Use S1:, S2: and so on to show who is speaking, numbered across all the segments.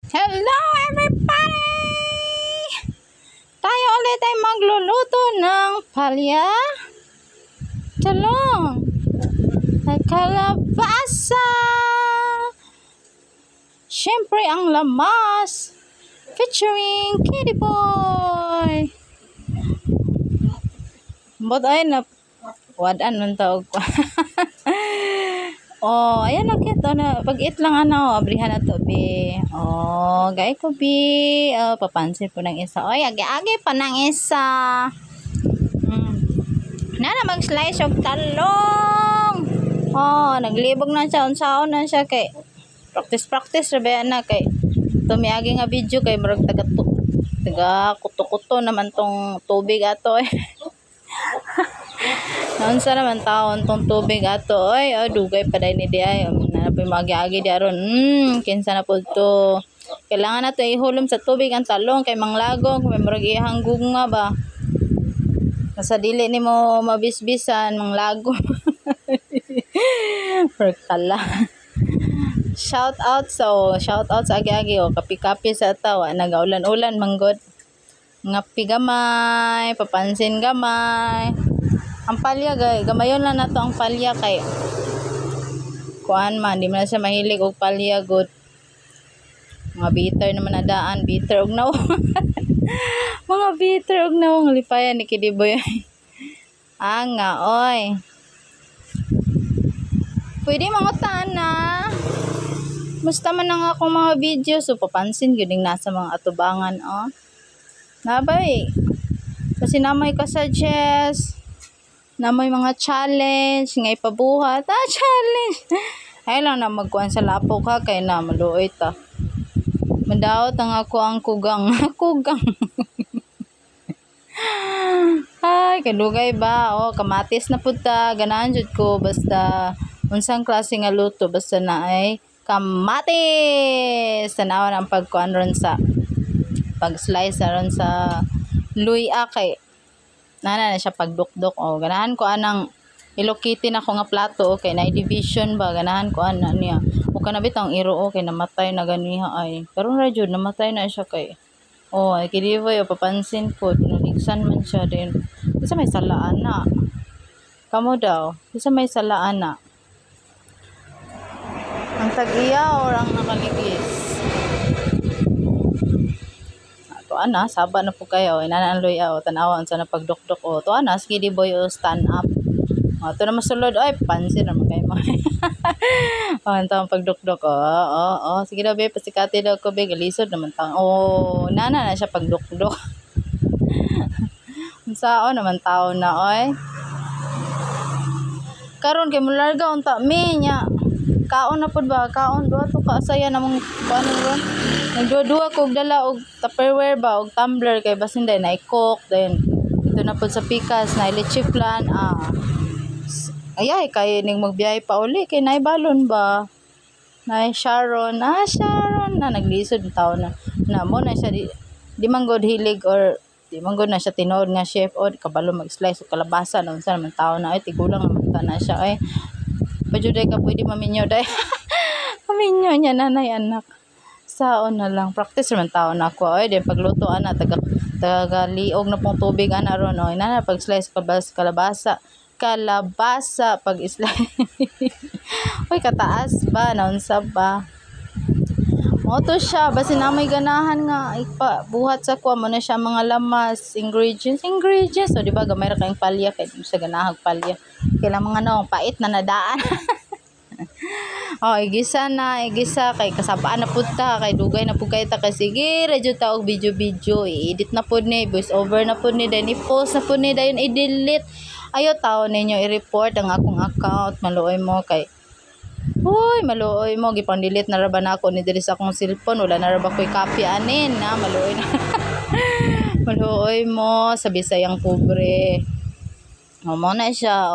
S1: Hello everybody! Tayo ulit ay magluluto ng palya. Talong at kalabasa. Siyempre ang lamas featuring Kitty Boy. But ay na wadan man tawag ko. Oh, ayan na kito na pag-eat lang ano, abrihan na to be. Oh, gay ko be. Oh, papansin po ng isa. Oy, agi-agi pa ng isa. Na mag-slice og talong. Oh, naglibog na siya unsaon na siya kay practice rabe na kay tumiagi nga video kay murag taga kuto-kuto naman tong tubig ato eh. Naunsa naman taon tong tubig ato oy dugay pa dai ni di ay napay magi-agi di aron kinsa na pud to kailangan nato ihulom sa tubig ang talong kay manglagong kay murag ihang gunga ba sa dili nimo mabisbisan manglagong perkala shout out sa agi-agi kapi-kapi sa tawa nagaulan-ulan manggod ngapi gamay papansin gamay ang palya gamayon lang nato ang palya kay kuan man di man siya mahilig og palya good mga bitter naman na daan bitter og naw mga bitter og naw ang lipayan ni Kidiboy anga oy pwede mangutan na musta man ang akong mga video so papansin gyud nasa mga atubangan nabay kasi namay ka suggest na may mga challenge nga ipabuhat challenge ay lang na magkuhan sa lapo ka kay na maluoy ta madaot ang ako ang kugang ay kadugay ba kamatis na pud ta ganahan jud ko basta unsang klase nga luto basta na ay kamatis tanawan ang pagkuhan ron sa pag slice ron sa luya kay na siya pagdukdok ganahan ko anang ilokitin ako nga plato okay na division ba ganahan ko ana niya o kanabit ang iro okay namatay na ganiha ay karon ra jud namatay na siya kay ay Kidiboy papansin ko naligsan man siya din isa may salaan na kamo daw isa may salaan na ang tag-iya or ang nakaligis ana saba na po kayo inananloy tanawan sa napagdukdok to ana Kidiboy stand up to na masulod ay pansin naman kayo mo antang pagdukdok sige daw be pasikati daw ko be galisod naman tang nana na siya pagdukdok unsao naman tao na oy karon kay mularga unta me nya kaon na pud ba kaon duha to kaasaya namong paano ron nagduwa ko og dala og tupperware ba og tumbler kay basin day na i-cook then ito na pud sa pikas na leche flan ayay kay ning magbiyahe pa uli kay naibalon ba na Sharon na naglisod taw na mo na siya di man god hilig or di man god na siya tinuod nga chef kabalo mag-slice og kalabasa na unsa naman taw na ay tigulang naman na siya ay pajuday ka pwede maminyo day maminyo niya nanay anak saon na lang practice naman tao na ako din pagluto ana taga liog na pong tubig ana ron nana pag slice kalabasa pag slice oy kataas ba naunsa ba mo to siya basi na may ganahan nga buhat sa kuha mo na siya mga lamas ingredients so di ba gamay ra kayong palya kay sa ganahag palya kailang mga pait na nadaan igisa kay kasabaan na pud ta kay dugay na pud kay ta kay sige radyo ta og video i-edit na pud ni voice over na pud ni then i-post na pud ni dayon i-delete ayo taon ninyo i-report ang akong account maluoy mo kay maluoy mo gipang delete na ra ba nako ni diri sa akong cellphone wala na ra ba koy copy anin na maluoy na maluoy mo sa Bisayang pobre mo na siya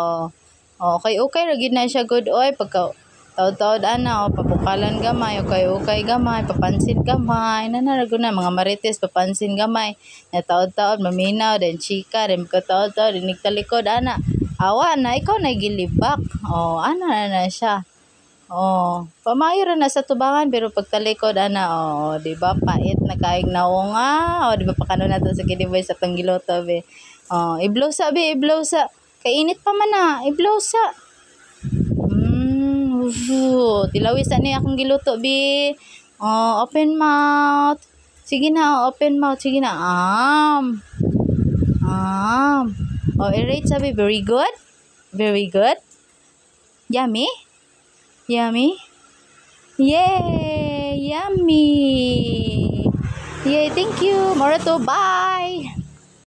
S1: okay ra gid na siya good pagka taod-taod ana papukalan gamay okay gamay papansin gamay nanarago na mga marites papansin gamay na taod-taod maminaw then chika then taod-taod nigtalikod ana awa na ikaw na gilibak ana na siya Oh, pamayo ra na sa tubangan pero pagtalikod ana di ba pait na kaig naong di ba pakano na to sa kiniboy sa tong giluto be. Iblosa be, iblosa. Kainit pa man na, iblosa. Tilawis na niya akong giluto be. Open mouth. Sige na, open mouth. Sige na. I-rate sabi, very good. Very good. Yummy. Yummy. Yay! Yummy! Yay, thank you. More to. Bye!